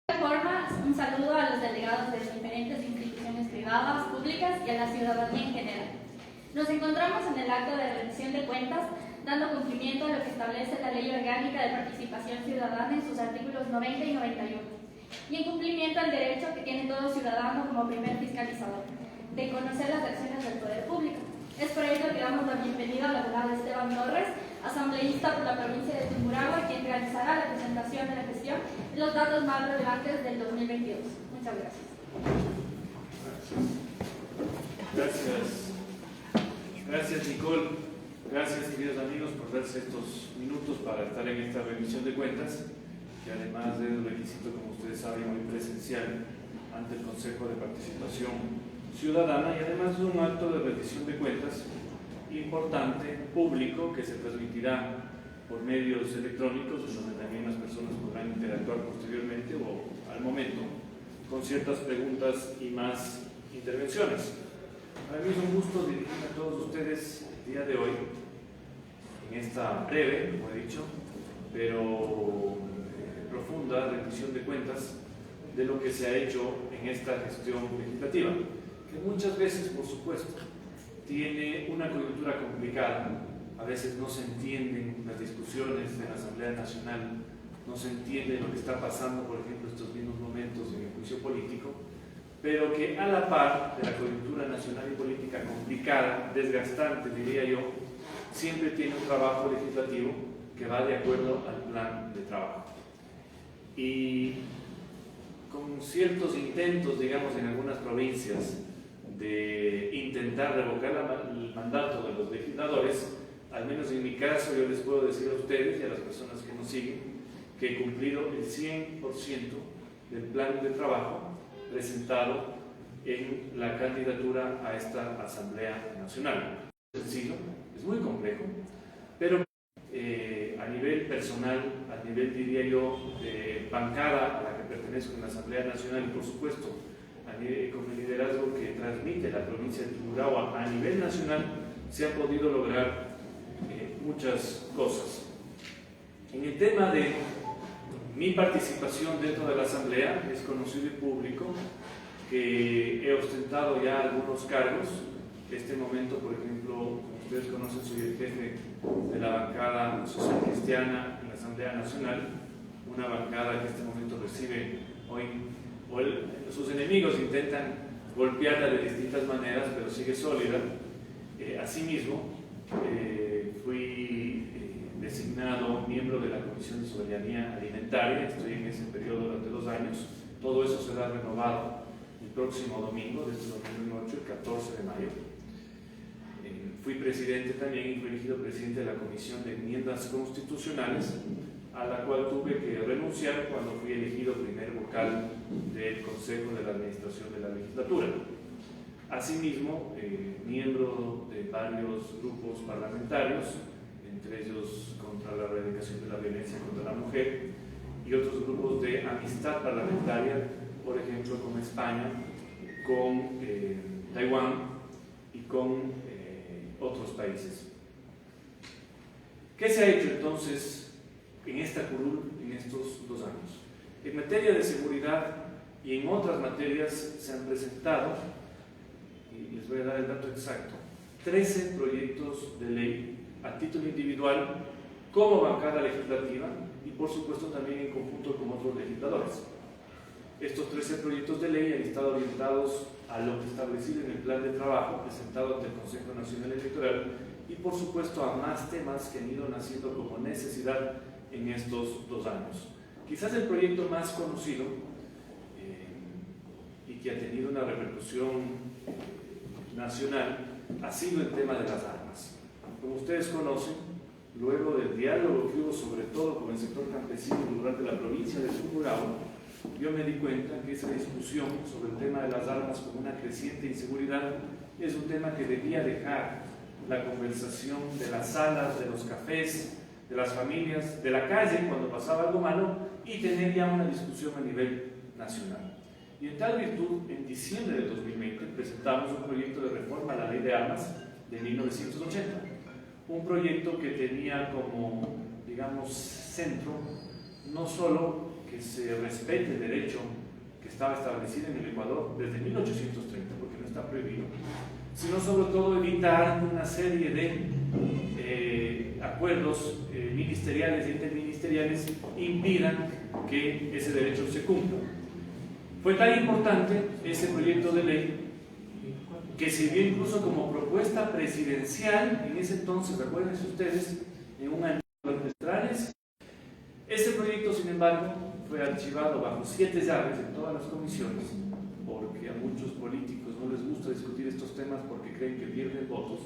Forma, un saludo a los delegados de diferentes instituciones privadas, públicas y a la ciudadanía en general. Nos encontramos en el acto de rendición de cuentas, dando cumplimiento a lo que establece la Ley Orgánica de Participación Ciudadana en sus artículos 90 y 91, y en cumplimiento al derecho que tiene todo ciudadano como primer fiscalizador, de conocer las acciones del poder público. Es por ello que damos la bienvenida al abogado Esteban Torres, asambleísta por la provincia de Tungurahua, quien realizará la presentación de la gestión y los datos más relevantes del 2022. Muchas gracias. Gracias Nicole, gracias queridos amigos por darse estos minutos para estar en esta rendición de cuentas, que además de un requisito, como ustedes saben, muy presencial ante el Consejo de Participación Ciudadana, y además de un acto de rendición de cuentas importante, público, que se transmitirá por medios electrónicos, donde también las personas podrán interactuar posteriormente o al momento con ciertas preguntas y más intervenciones. Para mí es un gusto dirigirme a todos ustedes el día de hoy, en esta breve, como he dicho, pero profunda rendición de cuentas de lo que se ha hecho en esta gestión legislativa, que muchas veces, por supuesto, tiene una coyuntura complicada. A veces no se entienden las discusiones de la Asamblea Nacional, no se entiende lo que está pasando, por ejemplo, estos mismos momentos en el juicio político, pero que a la par de la coyuntura nacional y política complicada, desgastante, diría yo, siempre tiene un trabajo legislativo que va de acuerdo al plan de trabajo. Y con ciertos intentos, digamos, en algunas provincias, de intentar revocar el mandato de los legisladores, al menos en mi caso yo les puedo decir a ustedes y a las personas que nos siguen que he cumplido el 100% del plan de trabajo presentado en la candidatura a esta Asamblea Nacional. Es sencillo, es muy complejo, pero a nivel personal, a nivel, diría yo, de bancada a la que pertenezco en la Asamblea Nacional y por supuesto con el liderazgo que transmite la provincia de Tungurahua a nivel nacional, se han podido lograr muchas cosas. En el tema de mi participación dentro de la Asamblea, es conocido y público que he ostentado ya algunos cargos. Este momento, por ejemplo, como ustedes conocen, soy el jefe de la bancada social cristiana en la Asamblea Nacional, una bancada que en este momento recibe hoy, sus enemigos intentan golpearla de distintas maneras, pero sigue sólida. Asimismo, fui designado miembro de la Comisión de Soberanía Alimentaria, estoy en ese periodo durante 2 años. Todo eso será renovado el próximo domingo, desde 2008, el 14 de mayo. Fui presidente también y fui elegido presidente de la Comisión de Enmiendas Constitucionales, a la cual tuve que renunciar cuando fui elegido primer vocal del Consejo de la Administración de la Legislatura. Asimismo, miembro de varios grupos parlamentarios, entre ellos contra la erradicación de la violencia contra la mujer, y otros grupos de amistad parlamentaria, por ejemplo, con España, con Taiwán y con otros países. ¿Qué se ha hecho entonces en esta curul en estos 2 años? En materia de seguridad y en otras materias se han presentado, y les voy a dar el dato exacto, 13 proyectos de ley a título individual como bancada legislativa y por supuesto también en conjunto con otros legisladores. Estos 13 proyectos de ley han estado orientados a lo establecido en el plan de trabajo presentado ante el Consejo Nacional Electoral y por supuesto a más temas que han ido naciendo como necesidad en estos 2 años. Quizás el proyecto más conocido y que ha tenido una repercusión nacional ha sido el tema de las armas. Como ustedes conocen, luego del diálogo que hubo sobre todo con el sector campesino y rural de la provincia de Tungurahua, yo me di cuenta que esa discusión sobre el tema de las armas como una creciente inseguridad es un tema que debía dejar la conversación de las salas, de los cafés, de las familias, de la calle cuando pasaba algo malo y tener ya una discusión a nivel nacional. Y en tal virtud, en diciembre de 2020 presentamos un proyecto de reforma a la Ley de Armas de 1980, un proyecto que tenía como, digamos, centro no solo que se respete el derecho que estaba establecido en el Ecuador desde 1830, porque no está prohibido, sino sobre todo evitar una serie de acuerdos ministeriales e interministeriales impidan que ese derecho se cumpla. Fue tan importante ese proyecto de ley que sirvió incluso como propuesta presidencial en ese entonces, recuérdense ustedes, en un año de los electorales. Ese proyecto, sin embargo, fue archivado bajo 7 llaves en todas las comisiones, porque a muchos políticos no les gusta discutir estos temas porque creen que pierden votos.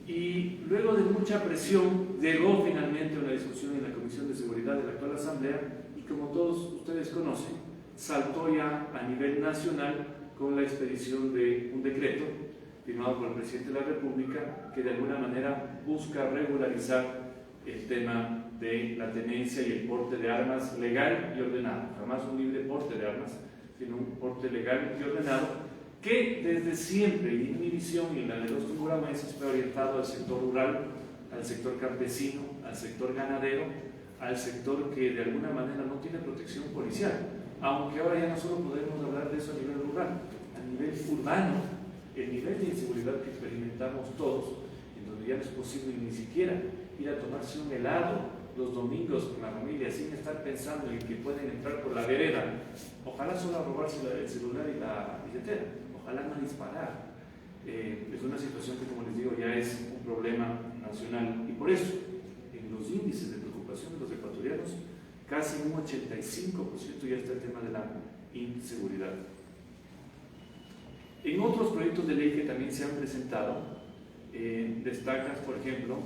Y luego de mucha presión, llegó finalmente una discusión en la Comisión de Seguridad de la actual Asamblea y, como todos ustedes conocen, saltó ya a nivel nacional con la expedición de un decreto firmado por el presidente de la República que de alguna manera busca regularizar el tema de la tenencia y el porte de armas legal y ordenado. Jamás un libre porte de armas, sino un porte legal y ordenado que desde siempre, y en mi visión y en la de los tungurahuenses, fue orientado al sector rural, al sector campesino, al sector ganadero, al sector que de alguna manera no tiene protección policial. Aunque ahora ya no solo podemos hablar de eso a nivel rural, a nivel urbano, el nivel de inseguridad que experimentamos todos, en donde ya no es posible ni siquiera ir a tomarse un helado los domingos con la familia sin estar pensando en que pueden entrar por la vereda, ojalá solo a robarse el celular y la billetera, ojalá no disparar. Es una situación que, como les digo, ya es un problema nacional y por eso en los índices de preocupación de los ecuatorianos casi un 85% ya está el tema de la inseguridad. En otros proyectos de ley que también se han presentado, destacan, por ejemplo,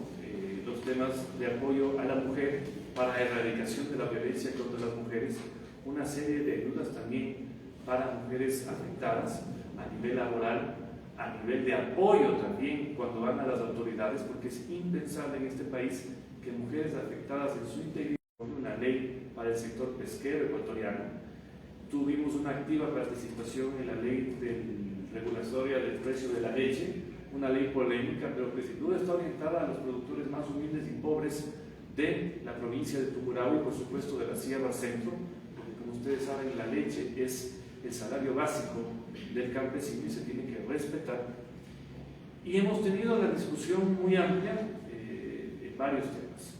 los temas de apoyo a la mujer para la erradicación de la violencia contra las mujeres, una serie de ayudas también para mujeres afectadas a nivel laboral, a nivel de apoyo también cuando van a las autoridades, porque es impensable en este país que mujeres afectadas en su integridad, una ley para el sector pesquero ecuatoriano. Tuvimos una activa participación en la ley regulatoria del precio de la leche, una ley polémica, pero que sin duda está orientada a los productores más humildes y pobres de la provincia de Tungurahua y por supuesto de la Sierra Centro, porque como ustedes saben la leche es el salario básico del campesino y se tiene que respetar. Y hemos tenido la discusión muy amplia en varios temas,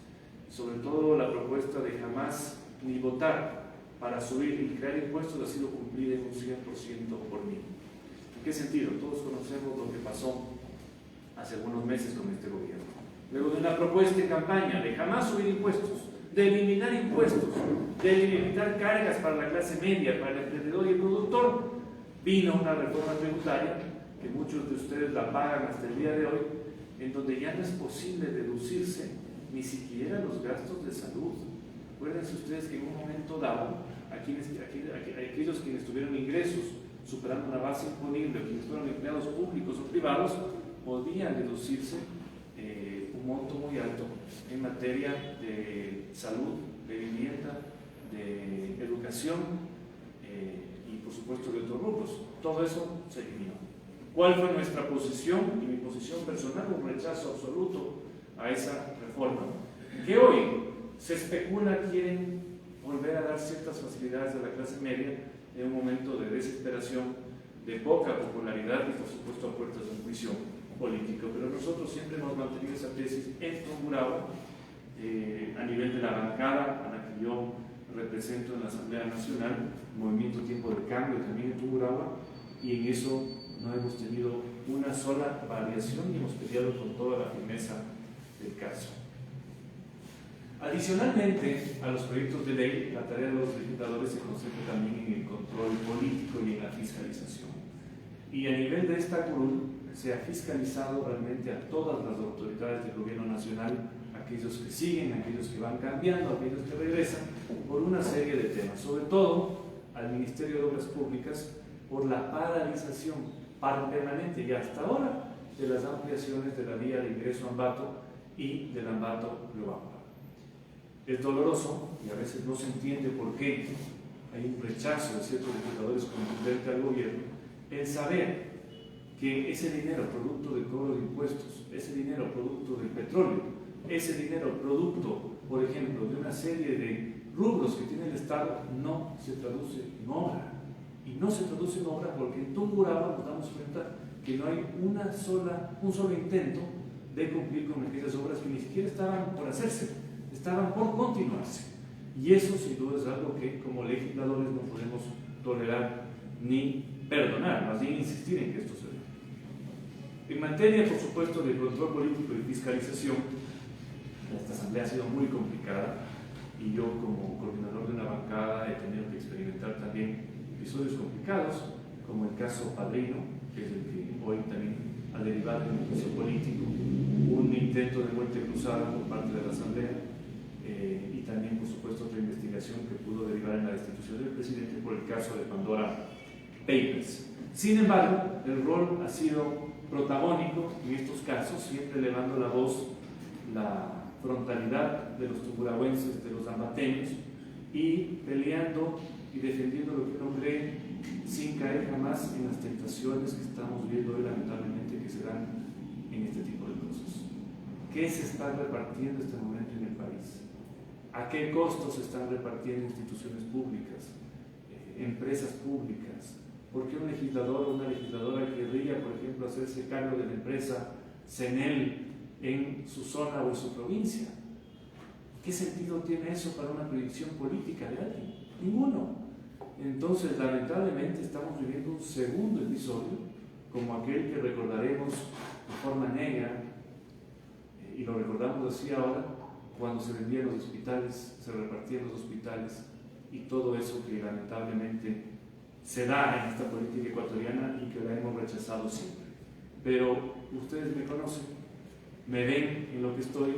sobre todo la propuesta de jamás ni votar para subir y crear impuestos ha sido cumplida en un 100% por mí. ¿En qué sentido? Todos conocemos lo que pasó hace algunos meses con este gobierno. Luego de una propuesta en campaña de jamás subir impuestos, de eliminar impuestos, de eliminar cargas para la clase media, para el emprendedor y el productor, vino una reforma tributaria que muchos de ustedes la pagan hasta el día de hoy, en donde ya no es posible deducirse ni siquiera los gastos de salud. Acuérdense ustedes que en un momento dado, aquellos quienes tuvieron ingresos superando una base imponible, quienes fueron empleados públicos o privados, podían deducirse un monto muy alto en materia de salud, de vivienda, de educación y por supuesto de otros grupos. Todo eso se eliminó. ¿Cuál fue nuestra posición? Y mi posición personal, un rechazo absoluto a esa reforma, que hoy se especula quieren volver a dar ciertas facilidades a la clase media en un momento de desesperación, de poca popularidad y por supuesto a puertas de un juicio político. Pero nosotros siempre hemos mantenido esa tesis en Tungurahua, a nivel de la bancada a la que yo represento en la Asamblea Nacional, Movimiento Tiempo de Cambio también en Tungurahua, y en eso no hemos tenido una sola variación y hemos peleado con toda la firmeza del caso. Adicionalmente a los proyectos de ley, la tarea de los legisladores se concentra también en el control político y en la fiscalización. Y a nivel de esta curul se ha fiscalizado realmente a todas las autoridades del gobierno nacional, aquellos que siguen, aquellos que van cambiando, aquellos que regresan, por una serie de temas, sobre todo al Ministerio de Obras Públicas por la paralización permanente y hasta ahora de las ampliaciones de la vía de ingreso a Ambato y del Ambato-Luapa. Es doloroso y a veces no se entiende por qué hay un rechazo de ciertos legisladores contundente al gobierno el saber que ese dinero producto del cobro de impuestos, ese dinero producto del petróleo, ese dinero producto, por ejemplo, de una serie de rubros que tiene el Estado no se traduce en obra. Y no se traduce en obra porque en Tungurahua nos damos cuenta que no hay un solo intento de cumplir con aquellas obras que ni siquiera estaban por hacerse, estaban por continuarse. Y eso sin duda es algo que como legisladores no podemos tolerar ni perdonar, más bien insistir en que esto se dé. En materia, por supuesto, de control político y fiscalización, esta asamblea ha sido muy complicada y yo como coordinador de una bancada he tenido que experimentar también episodios complicados, como el caso Padrino, que es el que hoy también ha derivado en un juicio político, un intento de muerte cruzada por parte de la asamblea, y también, por supuesto, otra investigación que pudo derivar en la destitución del presidente por el caso de Pandora Papers. Sin embargo, el rol ha sido protagónico en estos casos, siempre elevando la voz, la frontalidad de los tungurahuenses, de los ambateños, y peleando y defendiendo lo que uno cree sin caer jamás en las tentaciones que estamos viendo hoy lamentablemente que se dan en este tipo de cosas. ¿Qué se está repartiendo en este momento en el país? ¿A qué costo se están repartiendo instituciones públicas, empresas públicas? ¿Por qué un legislador o una legisladora querría, por ejemplo, hacerse cargo de la empresa CENEL en su zona o en su provincia? ¿Qué sentido tiene eso para una predicción política de alguien? Ninguno. Entonces, lamentablemente, estamos viviendo un segundo episodio, como aquel que recordaremos de forma negra, y lo recordamos así ahora, cuando se vendían los hospitales, se repartían los hospitales, y todo eso que lamentablemente se da en esta política ecuatoriana y que la hemos rechazado siempre. Pero ustedes me conocen, me ven en lo que estoy,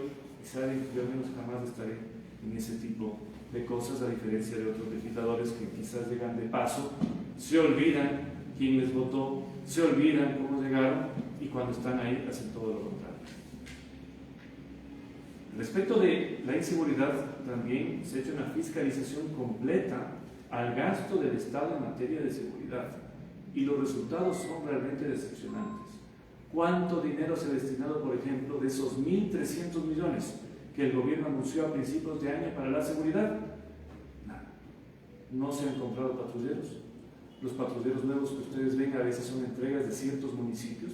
y saben que yo al menos jamás estaré en ese tipo de cosas, a diferencia de otros legisladores que quizás llegan de paso, se olvidan quién les votó, se olvidan cómo llegaron y cuando están ahí hacen todo lo contrario. Respecto de la inseguridad, también se ha hecho una fiscalización completa al gasto del Estado en materia de seguridad y los resultados son realmente decepcionantes. ¿Cuánto dinero se ha destinado, por ejemplo, de esos 1.300 millones que el gobierno anunció a principios de año para la seguridad? Nada. No se han comprado patrulleros. Los patrulleros nuevos que ustedes ven a veces son entregas de ciertos municipios.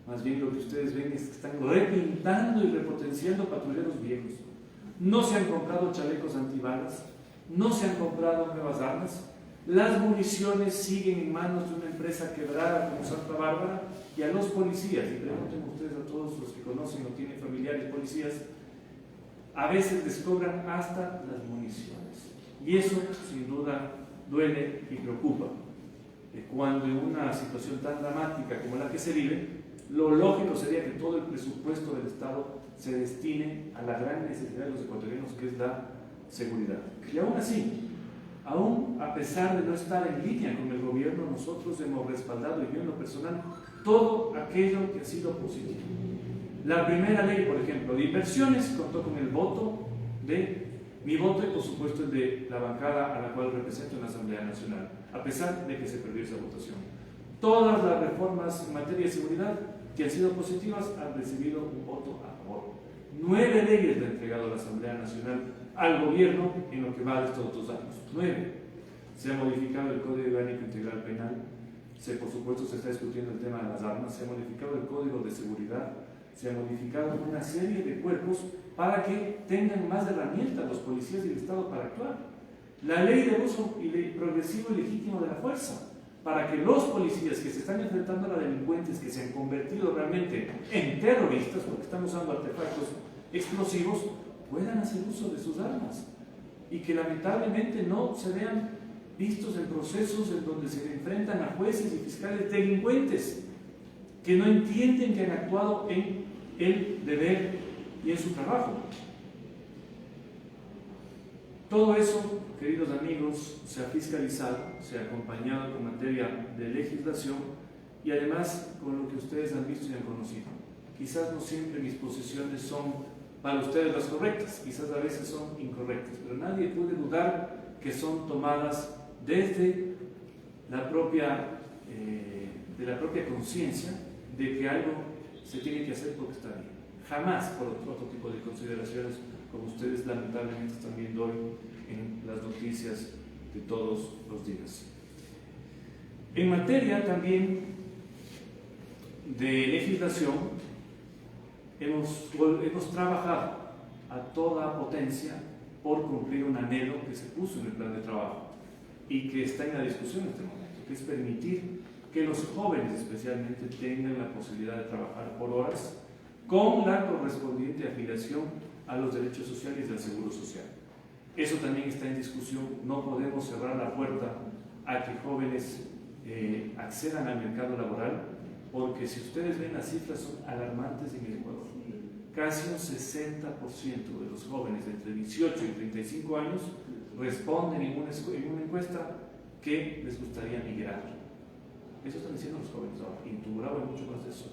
Más bien lo que ustedes ven es que están repintando y repotenciando patrulleros viejos. No se han comprado chalecos antibalas, no se han comprado nuevas armas. Las municiones siguen en manos de una empresa quebrada como Santa Bárbara, y a los policías, y pregunten ustedes a todos los que conocen o tienen familiares policías, a veces les cobran hasta las municiones. Y eso sin duda duele y preocupa. Cuando en una situación tan dramática como la que se vive, lo lógico sería que todo el presupuesto del Estado se destine a la gran necesidad de los ecuatorianos, que es la seguridad. Y aún así, aún a pesar de no estar en línea con el gobierno, nosotros hemos respaldado, y yo en lo personal, todo aquello que ha sido positivo. La primera ley, por ejemplo, de inversiones, contó con el voto de mi voto y por supuesto el de la bancada a la cual represento en la Asamblea Nacional, a pesar de que se perdió esa votación. Todas las reformas en materia de seguridad que han sido positivas han recibido un voto a favor. 9 leyes le ha entregado la Asamblea Nacional al gobierno en lo que va de estos 2 años. 9. Se ha modificado el Código Orgánico Integral Penal, por supuesto se está discutiendo el tema de las armas, se ha modificado el Código de Seguridad, se ha modificado una serie de cuerpos para que tengan más herramientas los policías y el Estado para actuar. La ley de uso progresivo y legítimo de la fuerza, para que los policías que se están enfrentando a delincuentes que se han convertido realmente en terroristas, porque están usando artefactos explosivos, puedan hacer uso de sus armas y que lamentablemente no se vean vistos en procesos en donde se enfrentan a jueces y fiscales delincuentes que no entienden que han actuado en el deber y en su trabajo. Todo eso, queridos amigos, se ha fiscalizado, se ha acompañado con materia de legislación y además con lo que ustedes han visto y han conocido. Quizás no siempre mis posiciones son para ustedes las correctas, quizás a veces son incorrectas, pero nadie puede dudar que son tomadas desde la propia conciencia de que algo se tiene que hacer porque está bien. Jamás por otro tipo de consideraciones como ustedes lamentablemente están viendo hoy en las noticias de todos los días. En materia también de legislación, hemos trabajado a toda potencia por cumplir un anhelo que se puso en el plan de trabajo y que está en la discusión en este momento, que es permitir que los jóvenes especialmente tengan la posibilidad de trabajar por horas con la correspondiente afiliación a los derechos sociales del Seguro Social. Eso también está en discusión. No podemos cerrar la puerta a que jóvenes accedan al mercado laboral, porque si ustedes ven las cifras son alarmantes en el Ecuador. Casi un 60% de los jóvenes entre 18 y 35 años responden en una encuesta que les gustaría migrar. Eso están diciendo los jóvenes ahora. En Tungurahua hay mucho más de eso.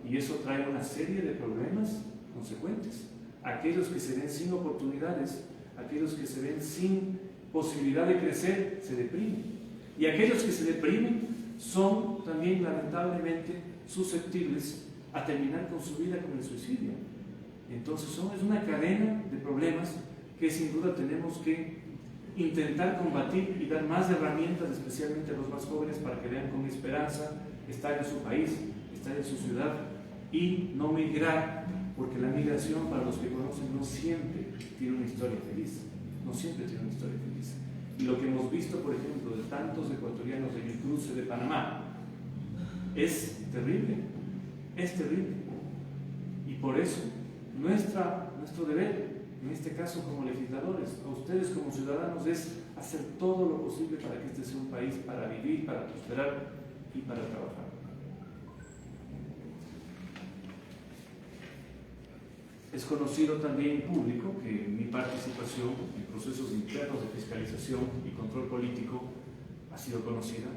Y eso trae una serie de problemas consecuentes. Aquellos que se ven sin oportunidades, aquellos que se ven sin posibilidad de crecer, se deprimen. Y aquellos que se deprimen son también lamentablemente susceptibles a terminar con su vida con el suicidio. Entonces es una cadena de problemas que sin duda tenemos que intentar combatir y dar más herramientas, especialmente a los más jóvenes, para que vean con esperanza estar en su país, estar en su ciudad y no migrar, porque la migración, para los que conocen, no siempre tiene una historia feliz, no siempre tiene una historia feliz. Y lo que hemos visto, por ejemplo, de tantos ecuatorianos en el cruce de Panamá es terrible, es terrible. Y por eso nuestro deber, en este caso como legisladores, a ustedes como ciudadanos, es hacer todo lo posible para que este sea un país para vivir, para prosperar y para trabajar. Es conocido también en público que mi participación en procesos internos de fiscalización y control político ha sido conocida,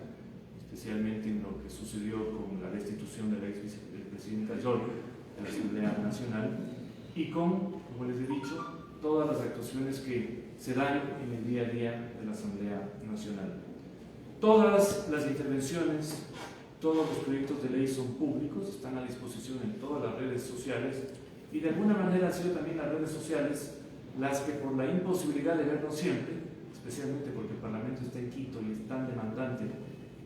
especialmente en lo que sucedió con la destitución de la ex vicepresidenta Yolanda de la Asamblea Nacional y con, como les he dicho, todas las actuaciones que se dan en el día a día de la Asamblea Nacional. Todas las intervenciones, todos los proyectos de ley son públicos, están a disposición en todas las redes sociales y de alguna manera han sido también las redes sociales las que, por la imposibilidad de vernos siempre, especialmente porque el Parlamento está en Quito y es tan demandante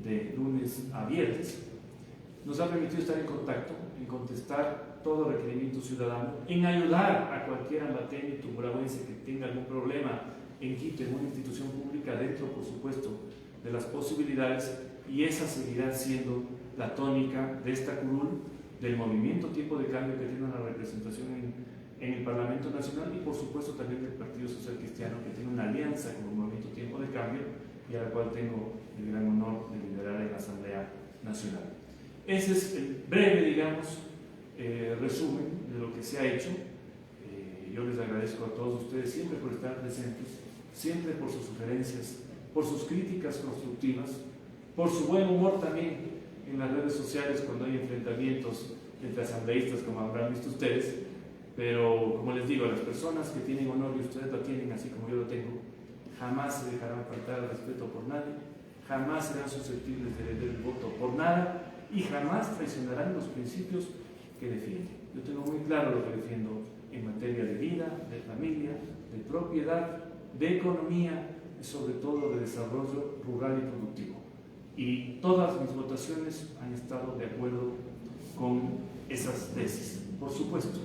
de lunes a viernes, nos ha permitido estar en contacto, en contestar todo requerimiento ciudadano, en ayudar a cualquier ambateño tungurahuense que tenga algún problema en Quito, en una institución pública, dentro, por supuesto, de las posibilidades, y esa seguirá siendo la tónica de esta curul, del movimiento Tiempo de Cambio, que tiene una representación en el Parlamento Nacional, y por supuesto también del Partido Social Cristiano, que tiene una alianza con el movimiento Tiempo de Cambio y a la cual tengo el gran honor de liderar en la Asamblea Nacional. Ese es el breve, digamos, resumen de lo que se ha hecho. Yo les agradezco a todos ustedes siempre por estar presentes, siempre por sus sugerencias, por sus críticas constructivas, por su buen humor también en las redes sociales cuando hay enfrentamientos entre asambleístas, como habrán visto ustedes. Pero como les digo, las personas que tienen honor, y ustedes lo tienen así como yo lo tengo, jamás se dejarán faltar el respeto por nadie, jamás serán susceptibles de vender el voto por nada y jamás traicionarán los principios que defienden. Yo tengo muy claro lo que defiendo en materia de vida, de familia, de propiedad, de economía y sobre todo de desarrollo rural y productivo. Y todas mis votaciones han estado de acuerdo con esas tesis. Por supuesto,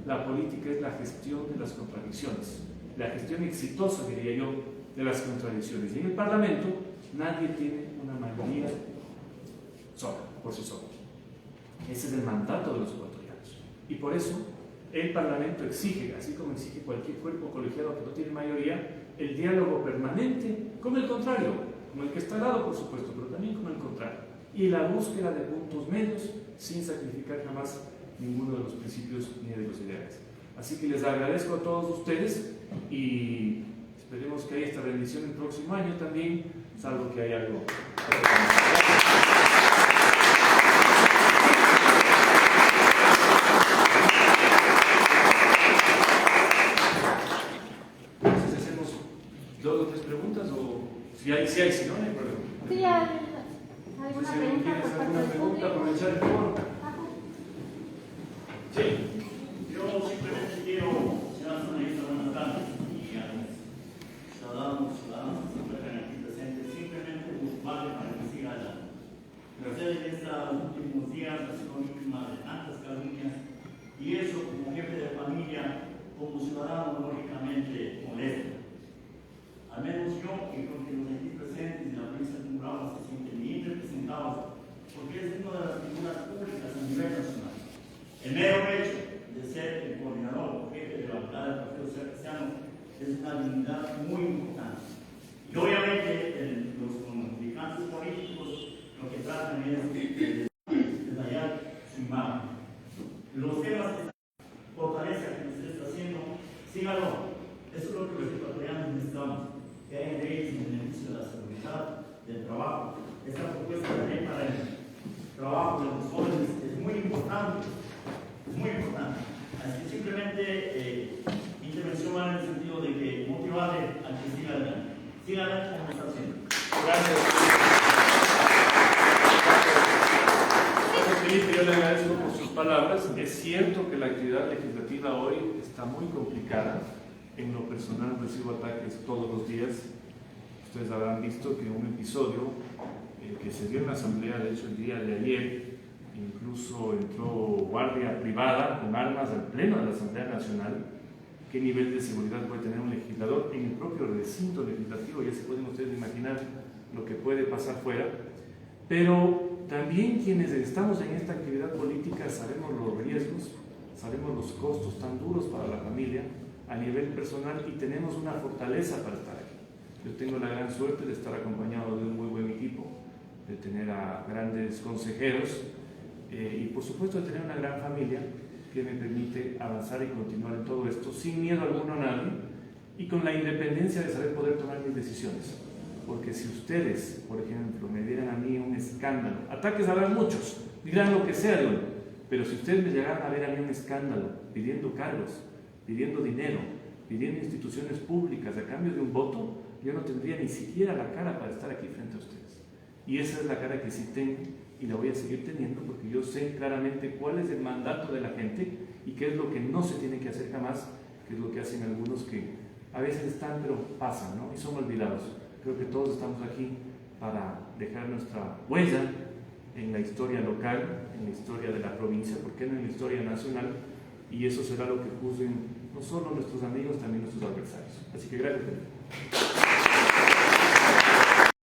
la política es la gestión de las contradicciones, la gestión exitosa, diría yo, de las contradicciones. Y en el Parlamento nadie tiene una mayoría sola, por sí solo. Ese es el mandato de los ecuatorianos. Y por eso el Parlamento exige, así como exige cualquier cuerpo colegiado que no tiene mayoría, el diálogo permanente con el contrario, con el que está al lado, por supuesto, pero también con el contrario. Y la búsqueda de puntos medios sin sacrificar jamás ninguno de los principios ni de los ideales. Así que les agradezco a todos ustedes y esperemos que haya esta rendición el próximo año también, salvo que haya algo. Entonces hacemos 2 o 3 preguntas o si hay, si no, no hay problema. Sí, ¿alguna Si pregunta tienes por parte alguna del pregunta, público? aprovechar el foro. Sí. Yo simplemente quiero, señora Sonrisa, buenas tardes, y a los ciudadanos del trabajo. Esta propuesta de ley para el trabajo de los jóvenes es muy importante, Así que simplemente mi intervención va en el sentido de que motivarle a que siga adelante como está haciendo. Gracias. Felipe, yo le agradezco por sus palabras. Es cierto que la actividad legislativa hoy está muy complicada. En lo personal recibo ataques todos los días. Ustedes habrán visto que un episodio que se dio en la Asamblea, de hecho el día de ayer, incluso entró guardia privada con armas al pleno de la Asamblea Nacional. ¿Qué nivel de seguridad puede tener un legislador en el propio recinto legislativo? Ya se pueden ustedes imaginar lo que puede pasar fuera. Pero también quienes estamos en esta actividad política sabemos los riesgos, sabemos los costos tan duros para la familia a nivel personal y tenemos una fortaleza para estar aquí. Yo tengo la gran suerte de estar acompañado de un muy buen equipo, de tener a grandes consejeros y por supuesto de tener una gran familia que me permite avanzar y continuar en todo esto sin miedo alguno a nadie y con la independencia de saber poder tomar mis decisiones. Porque si ustedes, por ejemplo, me dieran a mí un escándalo, ataques habrán muchos, dirán lo que sea de uno, pero si ustedes me llegaran a ver a mí un escándalo pidiendo cargos, pidiendo dinero, pidiendo instituciones públicas a cambio de un voto, yo no tendría ni siquiera la cara para estar aquí frente a ustedes. Y esa es la cara que sí tengo y la voy a seguir teniendo porque yo sé claramente cuál es el mandato de la gente y qué es lo que no se tiene que hacer jamás, que es lo que hacen algunos que a veces están pero pasan, ¿no? Y son olvidados. Creo que todos estamos aquí para dejar nuestra huella en la historia local, en la historia de la provincia, ¿por qué no en la historia nacional? Y eso será lo que juzguen no solo nuestros amigos, también nuestros adversarios. Así que gracias.